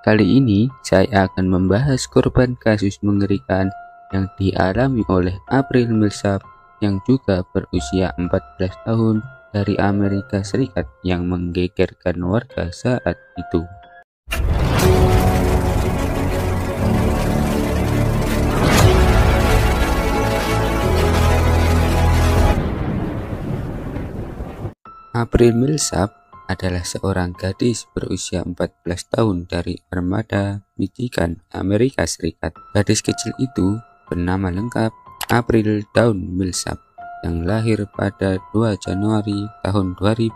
Kali ini saya akan membahas korban kasus mengerikan yang dialami oleh April Millsap yang juga berusia 14 tahun dari Amerika Serikat yang menggegerkan warga saat itu. April Millsap adalah seorang gadis berusia 14 tahun dari Armada, Michigan, Amerika Serikat. Gadis kecil itu bernama lengkap April Dawn Millsap yang lahir pada 2 Januari tahun 2000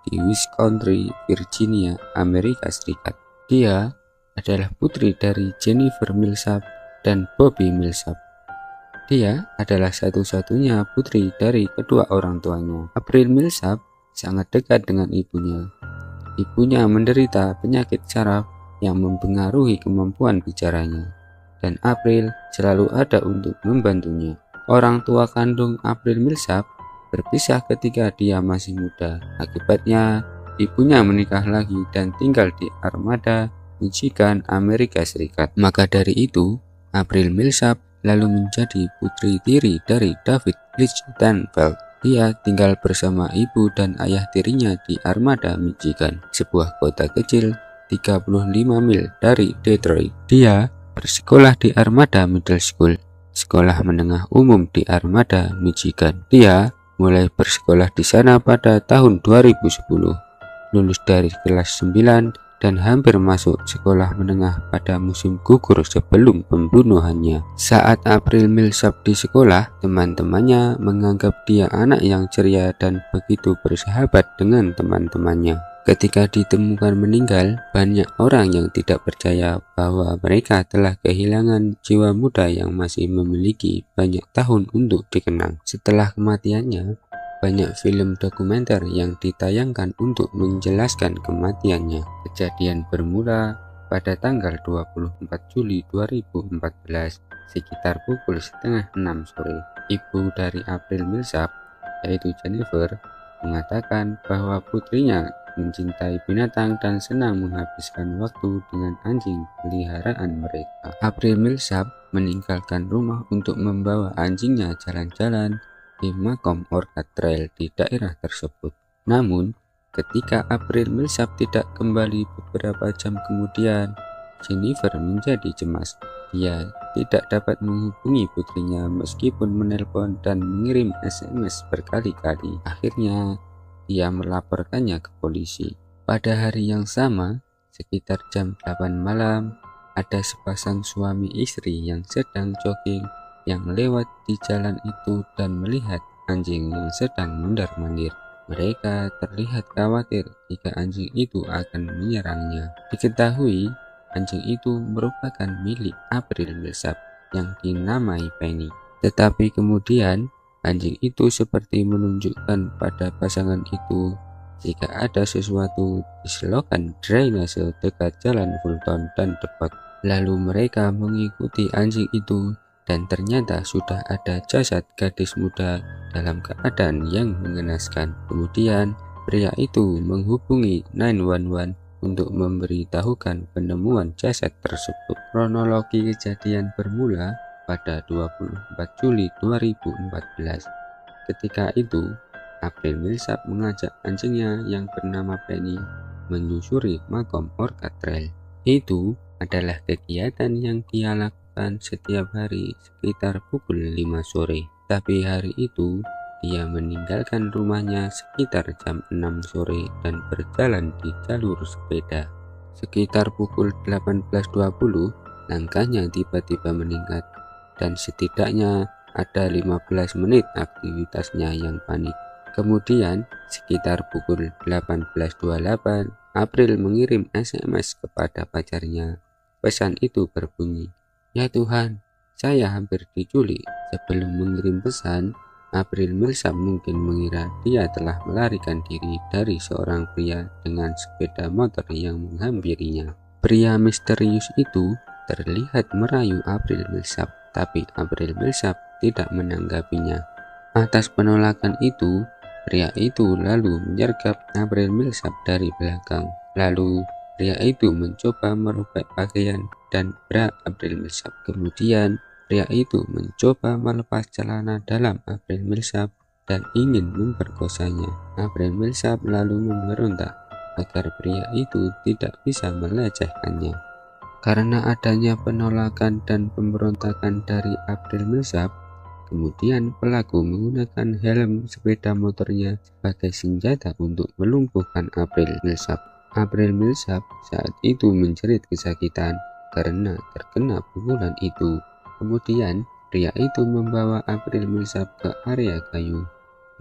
di Wisconsin, Virginia, Amerika Serikat. Dia adalah putri dari Jennifer Millsap dan Bobby Millsap. Dia adalah satu-satunya putri dari kedua orang tuanya. April Millsap sangat dekat dengan ibunya. Ibunya menderita penyakit saraf yang mempengaruhi kemampuan bicaranya, dan April selalu ada untuk membantunya. Orang tua kandung April Millsap berpisah ketika dia masih muda. Akibatnya, ibunya menikah lagi dan tinggal di Armada, Michigan, Amerika Serikat. Maka dari itu, April Millsap lalu menjadi putri tiri dari David Lichtenfeld. Dia tinggal bersama ibu dan ayah tirinya di Armada, Michigan, sebuah kota kecil 35 mil dari Detroit. Dia bersekolah di Armada Middle School, sekolah menengah umum di Armada, Michigan. Dia mulai bersekolah di sana pada tahun 2010, lulus dari kelas 9 dan hampir masuk sekolah menengah pada musim gugur sebelum pembunuhannya. Saat April Millsap di sekolah, teman-temannya menganggap dia anak yang ceria dan begitu bersahabat dengan teman-temannya. Ketika ditemukan meninggal, banyak orang yang tidak percaya bahwa mereka telah kehilangan jiwa muda yang masih memiliki banyak tahun untuk dikenang. Setelah kematiannya, banyak film dokumenter yang ditayangkan untuk menjelaskan kematiannya. Kejadian bermula pada tanggal 24 Juli 2014 sekitar pukul setengah 6 sore. Ibu dari April Millsap, yaitu Jennifer, mengatakan bahwa putrinya mencintai binatang dan senang menghabiskan waktu dengan anjing peliharaan mereka. April Millsap meninggalkan rumah untuk membawa anjingnya jalan-jalan di Macomb Orchard Trail di daerah tersebut. Namun, ketika April Millsap tidak kembali beberapa jam kemudian, Jennifer menjadi cemas. Dia tidak dapat menghubungi putrinya meskipun menelpon dan mengirim SMS berkali-kali. Akhirnya, dia melaporkannya ke polisi. Pada hari yang sama, sekitar jam 8 malam, ada sepasang suami istri yang sedang jogging yang lewat di jalan itu dan melihat anjing yang sedang mondar-mandir. Mereka terlihat khawatir jika anjing itu akan menyerangnya. Diketahui anjing itu merupakan milik April Millsap yang dinamai Penny. Tetapi kemudian anjing itu seperti menunjukkan pada pasangan itu jika ada sesuatu di selokan drainase dekat jalan Fulton dan Depot. Lalu mereka mengikuti anjing itu dan ternyata sudah ada jasad gadis muda dalam keadaan yang mengenaskan. Kemudian pria itu menghubungi 911 untuk memberitahukan penemuan jasad tersebut. Kronologi kejadian bermula pada 24 Juli 2014. Ketika itu, April Millsap mengajak anjingnya yang bernama Penny menyusuri Macomb Orchard Trail. Itu adalah kegiatan yang dia lakukan setiap hari sekitar pukul 5 sore. Tapi hari itu dia meninggalkan rumahnya sekitar jam 6 sore dan berjalan di jalur sepeda. Sekitar pukul 18.20 langkahnya tiba-tiba meningkat dan setidaknya ada 15 menit aktivitasnya yang panik. Kemudian sekitar pukul 18.28 April mengirim SMS kepada pacarnya. Pesan itu berbunyi, "Ya Tuhan, saya hampir diculik." Sebelum mengirim pesan, April Millsap mungkin mengira dia telah melarikan diri dari seorang pria dengan sepeda motor yang menghampirinya. Pria misterius itu terlihat merayu April Millsap, tapi April Millsap tidak menanggapinya. Atas penolakan itu, pria itu lalu menyergap April Millsap dari belakang. Lalu pria itu mencoba merobek pakaian dan bra April Millsap. Kemudian, pria itu mencoba melepas celana dalam April Millsap dan ingin memperkosanya. April Millsap lalu memberontak agar pria itu tidak bisa melecehkannya. Karena adanya penolakan dan pemberontakan dari April Millsap, kemudian pelaku menggunakan helm sepeda motornya sebagai senjata untuk melumpuhkan April Millsap. April Millsap saat itu menjerit kesakitan karena terkena pukulan itu. Kemudian pria itu membawa April Millsap ke area kayu,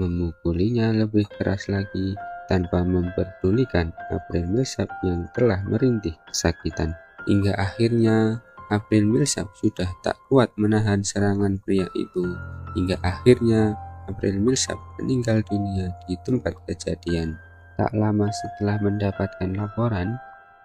memukulinya lebih keras lagi tanpa memperdulikan April Millsap yang telah merintih kesakitan. Hingga akhirnya April Millsap sudah tak kuat menahan serangan pria itu. Hingga akhirnya April Millsap meninggal dunia di tempat kejadian. Tak lama setelah mendapatkan laporan,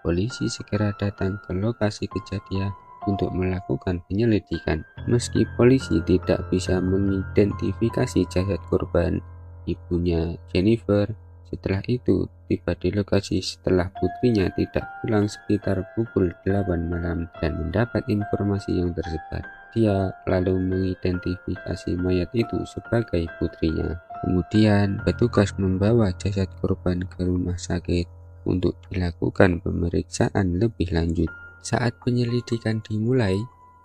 polisi segera datang ke lokasi kejadian untuk melakukan penyelidikan. Meski polisi tidak bisa mengidentifikasi jasad korban, ibunya Jennifer setelah itu tiba di lokasi setelah putrinya tidak pulang sekitar pukul 8 malam dan mendapat informasi yang tersebar. Dia lalu mengidentifikasi mayat itu sebagai putrinya. Kemudian petugas membawa jasad korban ke rumah sakit untuk dilakukan pemeriksaan lebih lanjut. Saat penyelidikan dimulai,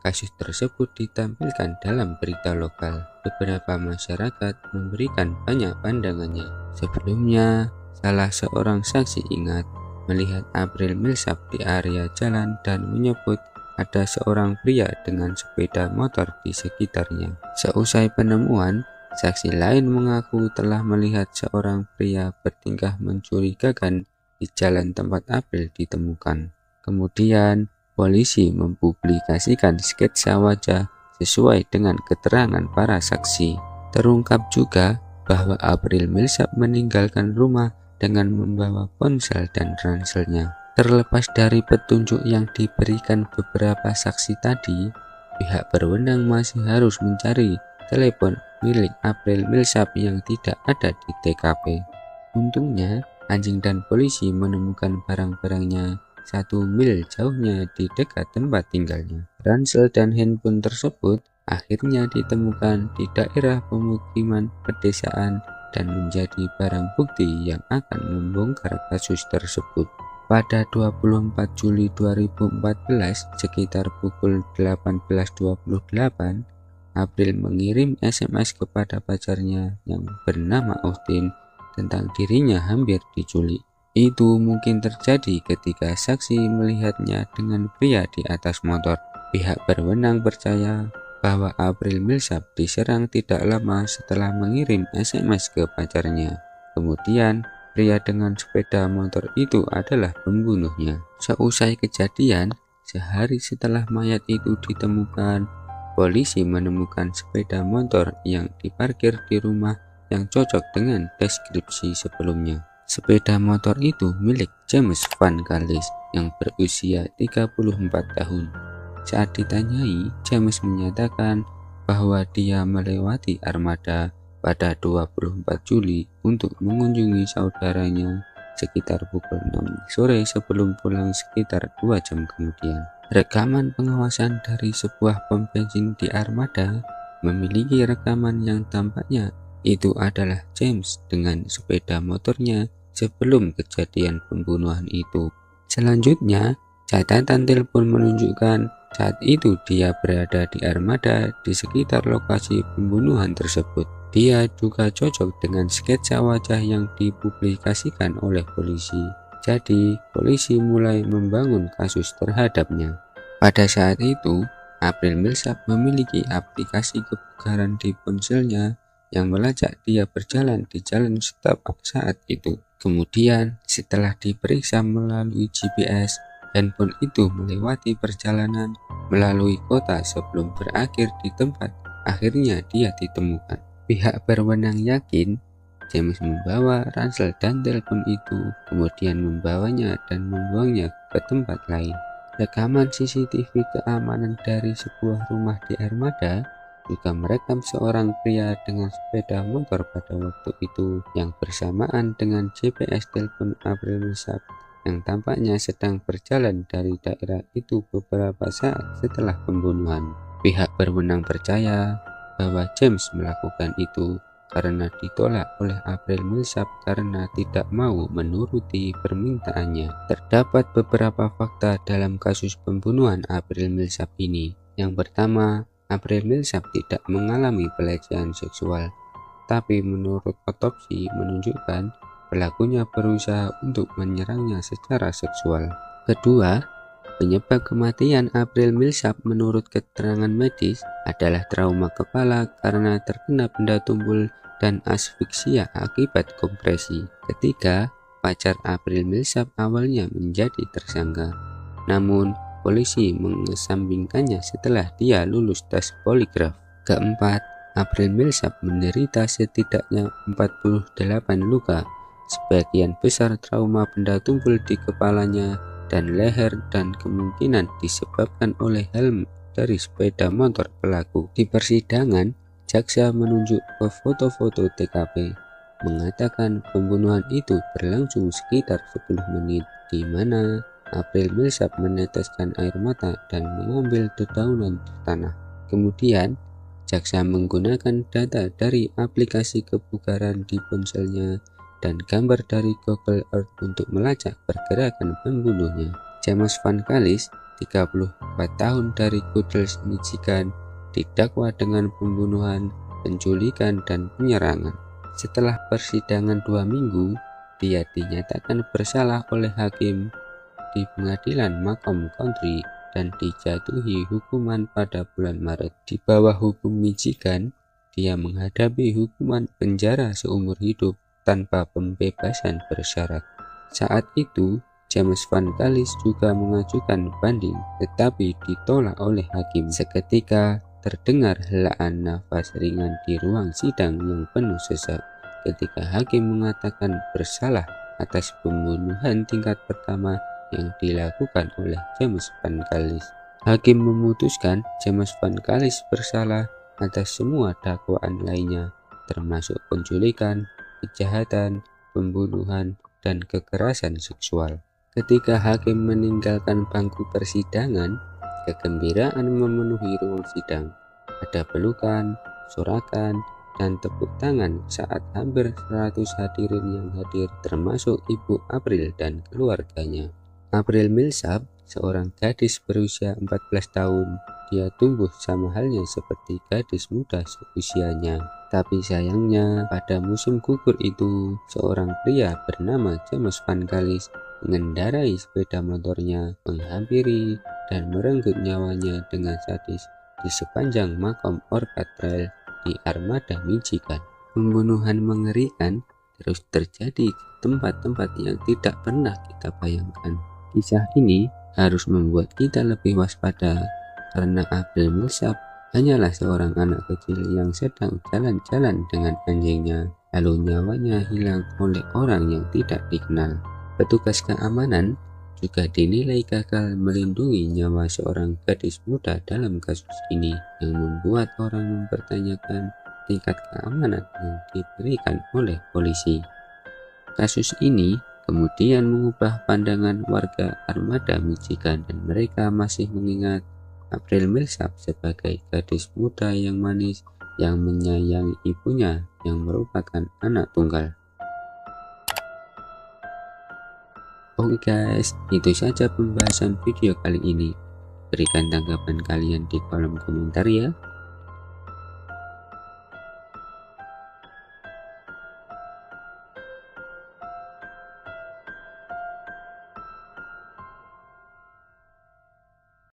kasus tersebut ditampilkan dalam berita lokal. Beberapa masyarakat memberikan banyak pandangannya. Sebelumnya, salah seorang saksi ingat melihat April Millsap di area jalan dan menyebut ada seorang pria dengan sepeda motor di sekitarnya. Seusai penemuan, saksi lain mengaku telah melihat seorang pria bertingkah mencurigakan di jalan tempat April ditemukan. Kemudian, polisi mempublikasikan sketsa wajah sesuai dengan keterangan para saksi. Terungkap juga bahwa April Millsap meninggalkan rumah dengan membawa ponsel dan ranselnya. Terlepas dari petunjuk yang diberikan beberapa saksi tadi, pihak berwenang masih harus mencari telepon milik April Millsap yang tidak ada di TKP. Untungnya, anjing dan polisi menemukan barang-barangnya 1 mil jauhnya di dekat tempat tinggalnya. Ransel dan handphone tersebut akhirnya ditemukan di daerah pemukiman pedesaan dan menjadi barang bukti yang akan membongkar kasus tersebut. Pada 24 Juli 2014 sekitar pukul 18.28, April mengirim SMS kepada pacarnya yang bernama Austin tentang dirinya hampir diculik. Itu mungkin terjadi ketika saksi melihatnya dengan pria di atas motor. Pihak berwenang percaya bahwa April Millsap diserang tidak lama setelah mengirim SMS ke pacarnya. Kemudian, pria dengan sepeda motor itu adalah pembunuhnya. Seusai kejadian, sehari setelah mayat itu ditemukan, polisi menemukan sepeda motor yang diparkir di rumah yang cocok dengan deskripsi sebelumnya. Sepeda motor itu milik James Van Callis yang berusia 34 tahun. Saat ditanyai, James menyatakan bahwa dia melewati Armada pada 24 Juli untuk mengunjungi saudaranya sekitar pukul 6 sore sebelum pulang sekitar 2 jam kemudian. Rekaman pengawasan dari sebuah pom bensin di Armada memiliki rekaman yang tampaknya itu adalah James dengan sepeda motornya sebelum kejadian pembunuhan itu. Selanjutnya, catatan telepon menunjukkan saat itu dia berada di Armada di sekitar lokasi pembunuhan tersebut. Dia juga cocok dengan sketsa wajah yang dipublikasikan oleh polisi. Jadi, polisi mulai membangun kasus terhadapnya. Pada saat itu, April Millsap memiliki aplikasi kebugaran di ponselnya yang melacak dia berjalan di jalan setapak saat itu. Kemudian, setelah diperiksa melalui GPS, handphone itu melewati perjalanan melalui kota sebelum berakhir di tempat akhirnya dia ditemukan. Pihak berwenang yakin James membawa ransel dan telepon itu, kemudian membawanya dan membuangnya ke tempat lain. Rekaman CCTV keamanan dari sebuah rumah di Armada juga merekam seorang pria dengan sepeda motor pada waktu itu yang bersamaan dengan GPS telepon April Millsap yang tampaknya sedang berjalan dari daerah itu beberapa saat setelah pembunuhan. Pihak berwenang percaya bahwa James melakukan itu karena ditolak oleh April Millsap karena tidak mau menuruti permintaannya. Terdapat beberapa fakta dalam kasus pembunuhan April Millsap ini. Yang pertama, April Millsap tidak mengalami pelecehan seksual, tapi menurut otopsi menunjukkan pelakunya berusaha untuk menyerangnya secara seksual. Kedua, penyebab kematian April Millsap menurut keterangan medis adalah trauma kepala karena terkena benda tumpul dan asfiksia akibat kompresi. Ketiga, pacar April Millsap awalnya menjadi tersangka, namun polisi mengesampingkannya setelah dia lulus tes poligraf. Keempat, April Millsap menderita setidaknya 48 luka, sebagian besar trauma benda tumpul di kepalanya dan leher dan kemungkinan disebabkan oleh helm dari sepeda motor pelaku. Di persidangan, jaksa menunjuk ke foto-foto TKP, mengatakan pembunuhan itu berlangsung sekitar 10 menit, di mana April Millsap meneteskan air mata dan mengambil dedaunan tanah. Kemudian, jaksa menggunakan data dari aplikasi kebugaran di ponselnya dan gambar dari Google Earth untuk melacak pergerakan pembunuhnya. James Van Callis, 34 tahun dari Goodletts, Michigan, didakwa dengan pembunuhan, penculikan, dan penyerangan. Setelah persidangan 2 minggu, dia dinyatakan bersalah oleh hakim di pengadilan Macomb County dan dijatuhi hukuman pada bulan Maret. Di bawah hukum Michigan, dia menghadapi hukuman penjara seumur hidup tanpa pembebasan bersyarat. Saat itu, James Van Callis juga mengajukan banding, tetapi ditolak oleh hakim. Seketika terdengar helaan nafas ringan di ruang sidang yang penuh sesak ketika hakim mengatakan bersalah atas pembunuhan tingkat pertama yang dilakukan oleh James Van Callis. Hakim memutuskan James Van Callis bersalah atas semua dakwaan lainnya, termasuk penculikan, kejahatan, pembunuhan, dan kekerasan seksual. Ketika hakim meninggalkan bangku persidangan, kegembiraan memenuhi ruang sidang. Ada pelukan, sorakan, dan tepuk tangan saat hampir 100 hadirin yang hadir, termasuk Ibu April dan keluarganya. April Millsap, seorang gadis berusia 14 tahun. Dia tumbuh sama halnya seperti gadis muda seusianya. Tapi sayangnya, pada musim gugur itu, seorang pria bernama James Van Callis mengendarai sepeda motornya, menghampiri dan merenggut nyawanya dengan sadis di sepanjang makam Orchard Trail di Armada, Michigan. Pembunuhan mengerikan terus terjadi di tempat-tempat yang tidak pernah kita bayangkan. Kisah ini harus membuat kita lebih waspada karena April Millsap hanyalah seorang anak kecil yang sedang jalan-jalan dengan anjingnya, lalu nyawanya hilang oleh orang yang tidak dikenal. Petugas keamanan juga dinilai gagal melindungi nyawa seorang gadis muda dalam kasus ini, yang membuat orang mempertanyakan tingkat keamanan yang diberikan oleh polisi. Kasus ini kemudian mengubah pandangan warga Armada, Michigan, dan mereka masih mengingat April Millsap sebagai gadis muda yang manis yang menyayangi ibunya yang merupakan anak tunggal. Oke guys, itu saja pembahasan video kali ini. Berikan tanggapan kalian di kolom komentar ya.